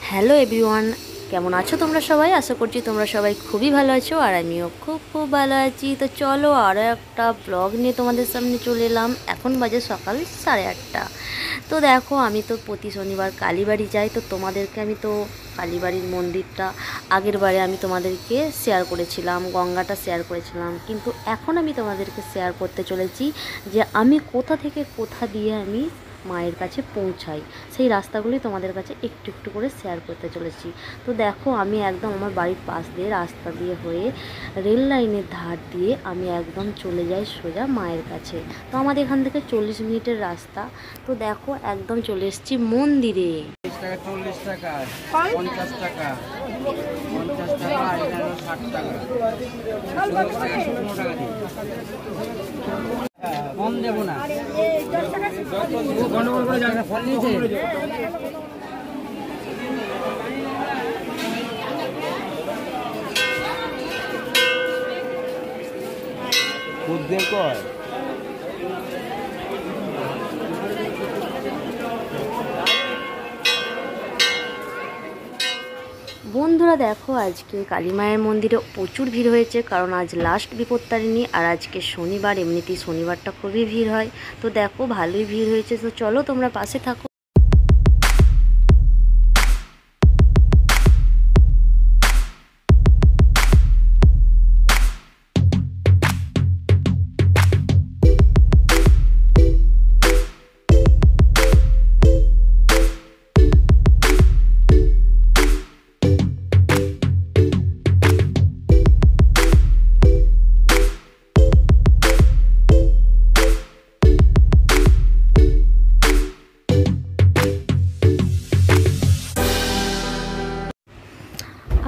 Hello everyone, কেমন আছো তোমরা সবাই? আশা করছি তোমরা সবাই খুবই ভালো আছো, আর আমিও খুব খুব ভালো আছি। তো চলো আরও একটা ব্লগ নিয়ে তোমাদের সামনে চলে এলাম। এখন বাজে সকাল 8:30। তো দেখো, আমি তো প্রতি শনিবার কালীবাড়ি যাই। তো তোমাদেরকে আমি তো কালীবাড়ির মন্দিরটা আগের বারে আমি তোমাদেরকে শেয়ার করেছিলাম, গঙ্গাটা শেয়ার করেছিলাম, কিন্তু এখন আমি তোমাদেরকে শেয়ার করতে চলেছি যে আমি কোথা থেকে কোথা দিয়ে আমি মায়ের কাছে পৌঁছাই, সেই রাস্তাগুলি তোমাদের কাছে একটু একটু করে শেয়ার করতে চলেছি। তো দেখো, আমি একদম আমার বাড়ির পাশ দিয়ে রাস্তা দিয়ে হয়ে রেল লাইনের ধার দিয়ে আমি একদম চলে যাই সোজা মায়ের কাছে। তো আমাদের এখান থেকে 40 মিনিটের রাস্তা। তো দেখো, একদম চলে এসেছি মন্দিরে। 40 টাকা, 50 টাকা, 50 টাকা, 60 টাকা, 15 টাকা দিই। কম দেবো না, গন্ডগোল করে যাবে। ফল নিয়েছে কয়। বন্ধুরা দেখো, আজকে কালী মায়ের মন্দিরে প্রচুর ভিড় হয়েছে, কারণ আজ লাস্ট বিপত্তারিণী, আর আজকে শনিবার, এমনিতেই শনিবারটা খুবই ভিড় হয়। তো দেখো, ভালোই ভিড় হয়েছে। তো চলো তোমরা পাশে থাকো।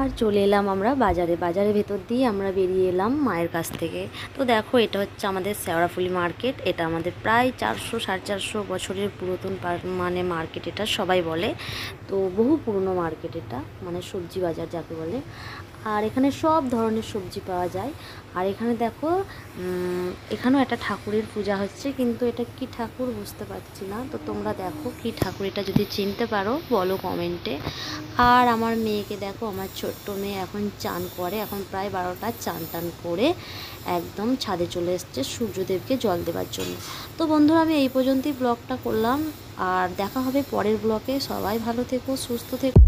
আর চলে এলাম আমরা বাজারের ভেতর দিয়ে আমরা বেরিয়ে এলাম মায়ের কাছ থেকে। তো দেখো, এটা হচ্ছে আমাদের শেওড়াফুলি মার্কেট। এটা আমাদের প্রায় 400-450 বছরের পুরাতন মানে মার্কেট, এটা সবাই বলে। তো বহু পুরনো মার্কেট এটা, মানে সবজি বাজার যাকে বলে। আর এখানে সব ধরনের সবজি পাওয়া যায়। আর এখানে দেখো, এখানেও একটা ঠাকুরের পূজা হচ্ছে, কিন্তু এটা কি ঠাকুর বুঝতে পারছি না। তো তোমরা দেখো কি ঠাকুর, এটা যদি চিনতে পারো বলো কমেন্টে। আর আমার মেয়েকে দেখো, আমার ছোট্ট মেয়ে এখন চান করে, এখন প্রায় 12টা, চান টান করে একদম ছাদে চলে এসছে সূর্যদেবকে জল দেওয়ার জন্য। তো বন্ধুরা, আমি এই পর্যন্তই ব্লগটা করলাম, আর দেখা হবে পরের ব্লগে। সবাই ভালো থেকো, সুস্থ থেকো।